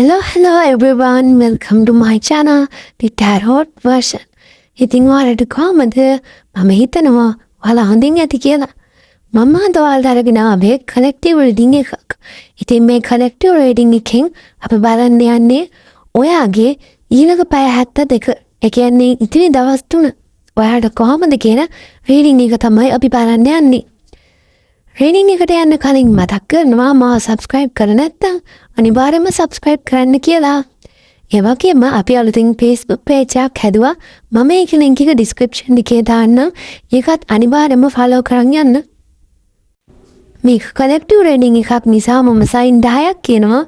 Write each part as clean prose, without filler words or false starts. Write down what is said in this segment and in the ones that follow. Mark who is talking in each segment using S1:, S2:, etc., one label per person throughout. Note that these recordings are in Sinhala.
S1: Hello everyone. Welcome to my channel, the Tarot version. ඉතින් ඔයාලට කොහමද? මම හිතනවා ඔයාලා හොඳින් ඇති කියලා. මම අද ඔයාලට අරගෙන ආවේ collective reading එකක්. ඉතින් මේ collective reading එකෙන් අපි බලන්න යන්නේ ඔයාගේ ඊළඟ පැය 72. ඒ කියන්නේ ඉතිරි දවස් 3. ඔයාලට කොහමද කියන reading එක තමයි අපි බලන්න යන්නේ. reading එකට යන්න කලින් මතක් කරනවා මාව subscribe කර නැත්නම් අනිවාර්යයෙන්ම subscribe කරන්න කියලා. ඒ වගේම අපි අලුතින් Facebook page එකක් හැදුවා. මම ඒකේ link එක description එකේ දාන්නම්. ඒකත් අනිවාර්යයෙන්ම follow කරන් යන්න. මේක collective reading එකක් නිසා මම sign 10ක් කියනවා.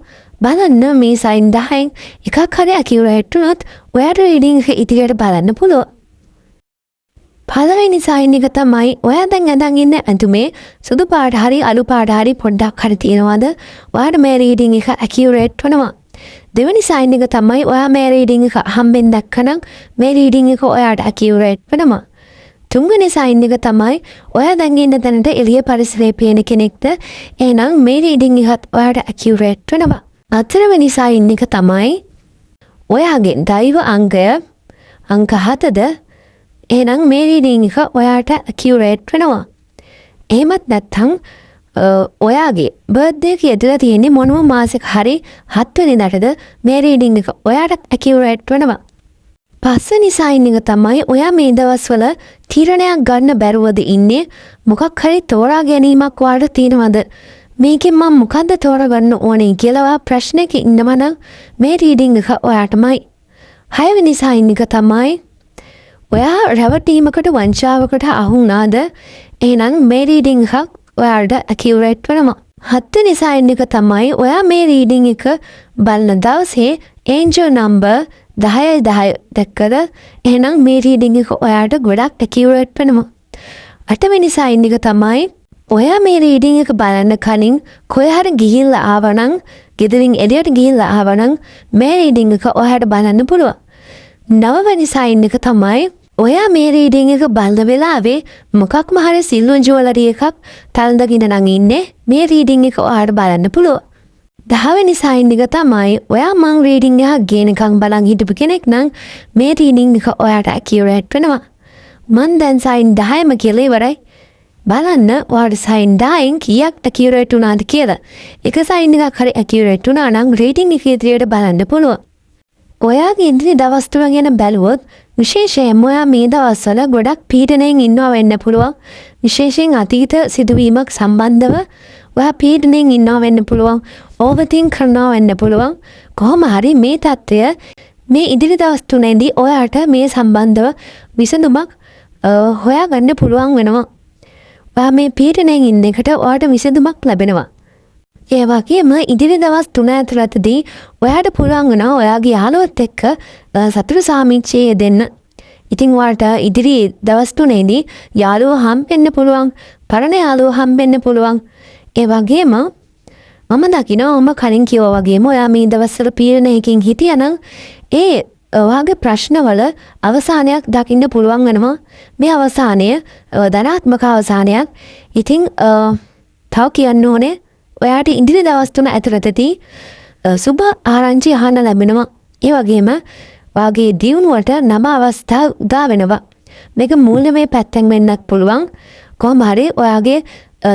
S1: බලන්න මේ sign 10න් එකක් හරි accurate වුණොත් ඔයාට reading එක ඉදිරියට බලන්න පුළුවන්. පළවෙනි sign එක තමයි ඔයා දැන් අඳන් ඉන්න ඇඳුමේ සුදු පාට හරි අලු පාට හරි පොඩ්ඩක් හරි තියෙනවද? ඔයාට මේ reading එක accurate වෙනවා. දෙවෙනි sign එක තමයි ඔයා මේ reading එක හම්බෙන් දැක්කනම් මේ reading එක ඔයාට accurate වෙනවා. තුන්වෙනි sign එක තමයි ඔයා දැන් ඉන්න තැනට එළිය පරිසරයේ පේන කෙනෙක්ද? එහෙනම් මේ reading එකත් ඔයාට accurate වෙනවා. හතරවෙනි sign එක තමයි ඔයාගේ දෛව අංකය අංක 7ද? එහෙනම් මේ reading එක ඔයාට accurate වෙනවා. එහෙමත් නැත්නම් ඔයාගේ birthday එක යදලා තියෙන්නේ මොනම මාසෙක හරි 7 වෙනිදාටද මේ reading එක ඔයාට accurate වෙනවා. පස්වෙනි sign එක තමයි ඔයා මේ දවස්වල තීරණයක් ගන්න බැරුවද ඉන්නේ මොකක් හරි තෝරා ගැනීමක් ඔයාට තියෙනවද? මේකෙන් මම මොකද්ද තෝරගන්න ඕනේ කියලා ප්‍රශ්නයක ඉන්නම නම් මේ reading එක ඔයාටමයි. හයවෙනි sign එක තමයි ඔයා රැවටීමකට වංචාවකට අහු වුණාද? එහෙනම් මේ reading එකක් ඔයාට accurate වෙනවා. හත්වෙනි sign එක තමයි ඔයා මේ reading එක බලන දවසේ angel number 1010 දැක්කද? එහෙනම් මේ reading එක ඔයාට ගොඩක් accurate වෙනවා. අටවෙනි sign එක තමයි ඔයා මේ reading එක බලන්න කලින් කොහේ හරි ගිහිල්ලා ආවනම්, ගෙදරින් එළියට ගිහිල්ලා ආවනම් මේ reading එක ඔයාට බලන්න පුළුවන්. නවවෙනි sign එක තමයි ඔයා මේ reading එක බලන වෙලාවේ මොකක්ම හරි සිල්වර් ජුවලරි එකක් තල්දගෙන නම් ඉන්නේ මේ reading එක ඔයාට බලන්න පුළුවන්. 10වෙනි sign එක තමයි ඔයා මං reading එක ගේනකම් බලන් හිටපු කෙනෙක් නම් මේ reading එක ඔයාට accurate වෙනවා. මං දැන් sign 10ම කියලා ඉවරයි. බලන්න ඔයාට sign 10න් කීයක් accurate වුණාද කියලා. එක sign එකක් හරි accurate වුණා නම් reading එක ඉදිරියට බලන්න පුළුවන්. ඔයාගේ ඉදිරි දවස් 3 ගැන බැලුවොත් විශේෂයෙන්ම ඔයා මේ දවස්වල ගොඩක් පීඩනයෙන් ඉන්නවා වෙන්න පුළුවන්. විශේෂයෙන් අතීත සිදුවීමක් සම්බන්ධව ඔයා පීඩනයෙන් ඉන්නවා වෙන්න පුළුවන්. overthink කරනවා වෙන්න පුළුවන්. කොහොම හරි මේ தত্ত্বය මේ ඉදිරි දවස් 3ේදී ඔයාට මේ සම්බන්ධව විසඳුමක් හොයාගන්න පුළුවන් වෙනවා. ඔයා මේ පීඩනයෙන් ඉන්න එකට ඔයාට විසඳුමක් ලැබෙනවා. ඒ වගේම ඉදිරි දවස් 3 ඇතුළතදී ඔයාට පුළුවන් වෙනවා ඔයාගේ යාළුවත් එක්ක සතුටු සාමිච්චයේ දෙන්න. ඉතින් ඔයාට ඉදිරි දවස් 3ේදී යාළුවෝ හම්බෙන්න පුළුවන්, පරණ යාළුවෝ හම්බෙන්න පුළුවන්. ඒ වගේම මම දකිනවා කලින් කිව්වා වගේම ඔයා මේ දවස්වල පීඩනයකින් හිටියනම් ඒ ඔයාගේ ප්‍රශ්නවල අවසානයක් දකින්න පුළුවන් වෙනවා. මේ අවසානය ධනාත්මක අවසානයක්. ඉතින් තව කියන්න ඕනේ ඔයාට ඉදිරි දවස් 3 ඇතුළතදී සුබ ආරංචි අහන්න ලැබෙනවා. ඒ වගේම වාගේ දියුණුවට නම අවස්ථා උදා වෙනවා. මේක මූල්‍යමය පැත්තෙන් වෙන්නත් පුළුවන්. කොහොම හරි ඔයාගේ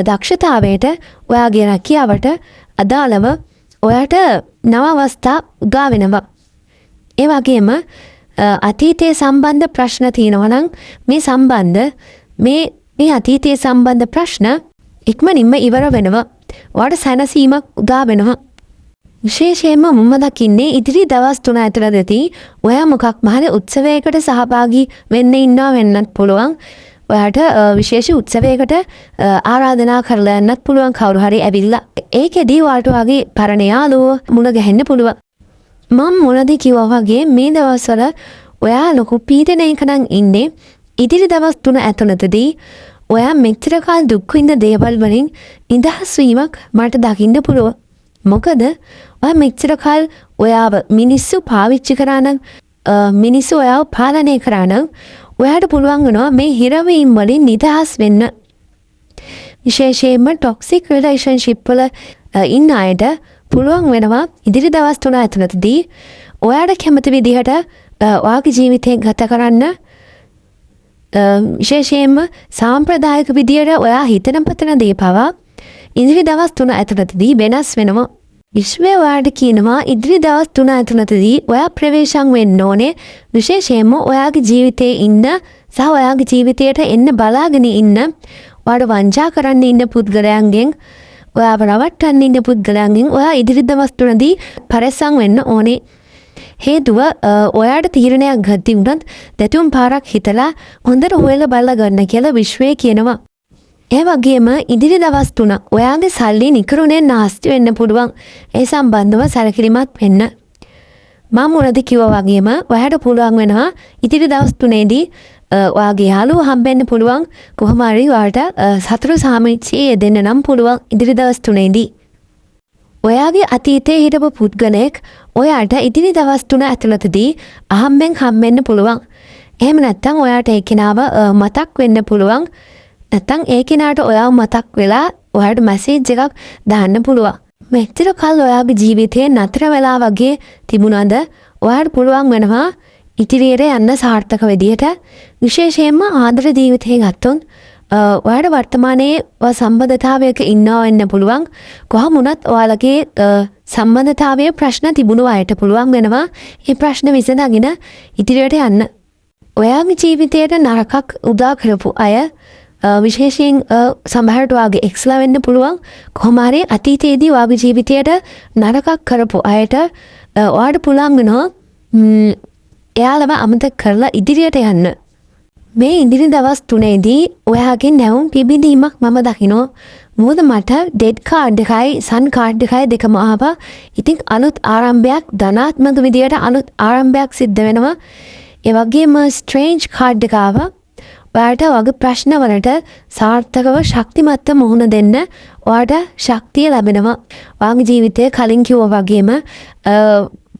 S1: දක්ෂතාවයට, ඔයාගේ රැකියාවට අදාළව ඔයාට නව අවස්ථා උදා වෙනවා. ඒ වගේම අතීතයේ සම්බන්ධ ප්‍රශ්න තියෙනවා නම් මේ අතීතයේ සම්බන්ධ ප්‍රශ්න ඉක්මනින්ම ඉවර වෙනවා. ඔයාට සැනසීමක් උදා වෙනවා. විශේෂයෙන්ම මම දකින්නේ ඉදිරි දවස් 3 ඇතුළතදී ඔයා මොකක්ම හරි උත්සවයකට සහභාගී වෙන්න ඉන්නවා වෙන්නත් පුළුවන්. ඔයාට විශේෂ උත්සවයකට ආරාධනා කරලා යන්නත් පුළුවන් කවුරු හරි ඇවිල්ලා. ඒකෙදී ඔයාට වගේ පරණ යාළුවෝ මුණ ගැහෙන්න පුළුවන්. මම මුලදී කිව්වා වගේ මේ දවස්වල ඔයා ලොකු පීඩනයක නම් ඉන්නේ. ඉදිරි දවස් 3 ඇතුළතදී ඔයා මෙච්චර කාල දුක් විඳ දේවල් වලින් නිදහස් වීමක් මට දකින්න පුළුවන්. මොකද ඔයා මෙච්චර කාල ඔයාව මිනිස්සු පාවිච්චි කරා නම් මිනිස්සු ඔයාව පාලනය කරා නම් ඔයාට පුළුවන් වෙනවා මේ හිරවීම් වලින් නිදහස් වෙන්න. විශේෂයෙන්ම ටොක්සික් රිලේෂන්ෂිප් වල ඉන්න අයට පුළුවන් වෙනවා ඉදිරි දවස් 3 ඇතුළතදී ඔයාට කැමති විදිහට ඔයාගේ ජීවිතේ ගත කරන්න විශේෂයෙන්ම සාම්ප්‍රදායික විදියට ඔයා හිතන පතන දේ පවා ඉදිරි දවස් 3 ඇතුළතදී වෙනස් වෙනවා. විශ්වය ඔයාට කියනවා ඉදිරි දවස් 3 ඇතුළතදී ඔයා ප්‍රවේශම් වෙන්න ඕනේ විශේෂයෙන්ම ඔයාගේ ජීවිතේ ඉන්න සහ ඔයාගේ ජීවිතයට එන්න බලාගෙන ඉන්න ඔයාට වංචා කරන්න ඉන්න පුද්ගලයන්ගෙන් ඔයාව රවට්ටන්න ඉන්න පුද්ගලයන්ගෙන් ඔයා ඉදිරි දවස් 3දී පරිස්සම් වෙන්න ඕනේ. හේතුව ඔයාට තීරණයක් ගද්දී උනත් දෙතුන් පාරක් හිතලා හොඳට හොයලා බලලා ගන්න කියලා විශ්වය කියනවා. ඒ වගේම ඉදිරි දවස් 3 ඔයාගේ සල්ලි නිකරුණේ නාස්ති වෙන්න පුළුවන්. ඒ සම්බන්ධව සැලකිලිමත් වෙන්න. මම මුලදී කිව්වා වගේම ඔයාට පුළුවන් වෙනවා ඉදිරි දවස් 3ේදී ඔයාගේ යාළුවෝ හම්බෙන්න පුළුවන්. කොහොම හරි ඔයාට සතුරු සාමිච්චියේ යෙදෙන්න නම් පුළුවන් ඉදිරි දවස් 3ේදී. ඔයාගේ අතීතයේ හිටපු පුද්ගලයෙක් ඔයාට ඉදිරි දවස් 3 ඇතුළතදී අහම්බෙන් හම්බෙන්න පුළුවන්. එහෙම නැත්නම් ඔයාට ඒ කෙනාව මතක් වෙන්න පුළුවන්. නැත්නම් ඒ කෙනාට ඔයාව මතක් වෙලා ඔයාට මැසේජ් එකක් දාන්න පුළුවන්. මෙච්චර කල් ඔයාගේ ජීවිතේ නතර වෙලා වගේ තිබුණාද ඔයාට පුළුවන් වෙනවා ඉදිරියට යන්න සාර්ථක විදියට විශේෂයෙන්ම ආදර ජීවිතේ ගත්තොත් ඔයාට වර්තමානයේ සම්බන්ධතාවයක ඉන්නවා වෙන්න පුළුවන්. කොහොම වුණත් ඔයාලගේ සම්බන්ධතාවයේ ප්‍රශ්න තිබුණු අයට පුළුවන් වෙනවා මේ ප්‍රශ්න විසඳගෙන ඉදිරියට යන්න. ඔයාගේ ජීවිතයට නරකක් උදා කරපු අය විශේෂයෙන් සමහරට ඔයාගේ එක්ස්ලා වෙන්න පුළුවන්. කොහොම හරි අතීතයේදී ඔයාගේ ජීවිතයට නරකක් කරපු අයට ඔයාට පුළුවන් වෙනවා එයාලව අමතක කරලා ඉදිරියට යන්න. මේ ඉදිරි දවස් 3ේදී ඔයාගේ නැවුම් පිබිදීමක් මම දකිනවා. මොකද මට ඩෙඩ් කාඩ් එකයි සන් කාඩ් එකයි දෙකම ආවා. ඉතින් අලුත් ආරම්භයක් ධනාත්මක විදියට අලුත් ආරම්භයක් සිද්ධ වෙනවා. ඒ වගේම ස්ට්‍රේන්ජ් කාඩ් එක ආවා. ඔයාට වගේ ප්‍රශ්න වලට සාර්ථකව ශක්තිමත්ව මුහුණ දෙන්න ඔයාට ශක්තිය ලැබෙනවා. ඔයාගේ ජීවිතයේ කලින් කිව්වා වගේම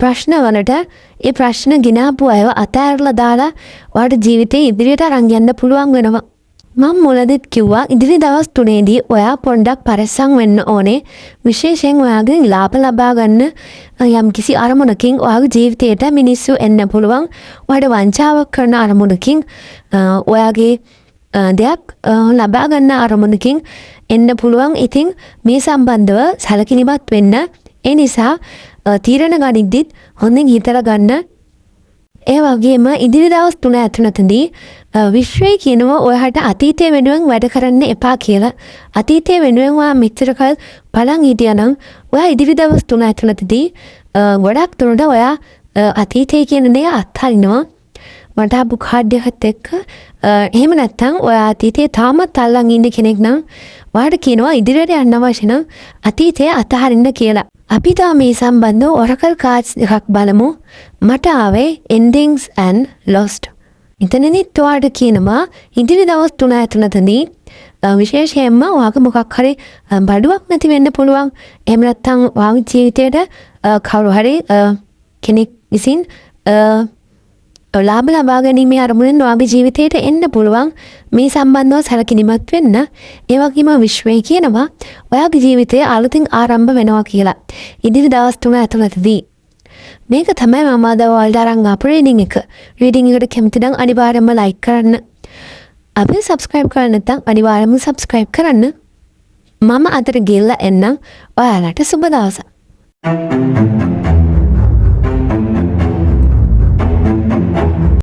S1: ප්‍රශ්න වලට ඒ ප්‍රශ්න ගිනාපු අයව අතෑරලා දාලා ඔයාට ජීවිතේ ඉදිරියට අරන් යන්න පුළුවන් වෙනවා. මම මුලදිත් කිව්වා ඉදිරි දවස් 3ේදී ඔයා පොඩ්ඩක් පරිස්සම් වෙන්න ඕනේ. විශේෂයෙන් ඔයාගේ ලාභ ලබා ගන්න යම්කිසි අරමුණකින් ඔයාගේ ජීවිතයට මිනිස්සු එන්න පුළුවන්. ඔයාට වංචාවක් කරන අරමුණකින් ඔයාගේ දෙයක් ලබා ගන්න අරමුණකින් එන්න පුළුවන්. ඉතින් මේ සම්බන්ධව සැලකිලිමත් වෙන්න. ඒ නිසා තීරණ ගනිද්දිත් හොඳින් හිතලා ගන්න. ඒ වගේම ඉදිරි දවස් 3 ඇතුළතදී විශ්වය කියනවා ඔයාට අතීතයේ වෙනුවෙන් වැඩ කරන්න එපා කියලා. අතීතයේ වෙනුවෙන් ඔයා මෙච්චර කල් බලන් හිටියානම් ඔයා ඉදිරි දවස් 3 ඇතුළතදී ගොඩක් දුරට ඔයා අතීතයේ කියන දේ අත්හරිනවා. මට ආපු කාඩ් එකත් එක්ක එහෙම නැත්නම් ඔයා අතීතයේ තාමත් අල්ලන් ඉන්න කෙනෙක් නම් ඔයාට කියනවා ඉදිරියට යන්න අවශ්‍ය නම් අතීතයේ අතහරින්න කියලා. අපි තා මේ සම්බන්ධව ඔරකල් කාඩ්ස් එකක් බලමු. මට ආවේ endings and lost. ඉතනදිත් ඔයාට කියනවා ඉදිරි දවස් 3 ඇතුළතදී විශේෂයෙන්ම ඔයාගේ මොකක් හරි බඩුවක් නැති වෙන්න පුළුවන්. එහෙම නැත්නම් ඔයාගේ ජීවිතේට කවුරු හරි කෙනෙක් විසින් ලාභ ලබා ගැනීමේ අරමුණෙන් ඔයාගේ ජීවිතයට එන්න පුළුවන්. මේ සම්බන්ධව සැලකිලිමත් වෙන්න. ඒ වගේම විශ්වය කියනවා ඔයාගේ ජීවිතය අලුතින් ආරම්භ වෙනවා කියලා. ඉදිරි දවස් 3 ඇතුළතදී. මේක තමයි මම අද ඔයාලට අරන් ආපු රීඩින් එක. රීඩින් එකට කැමති නම් අනිවාර්යයෙන්ම ලයික් කරන්න. අපි subscribe කරන්න නැත්නම් අනිවාර්යයෙන්ම subscribe කරන්න. මම අතට ගිහලා එන්නම්. ඔයාලට සුබ දවසක්.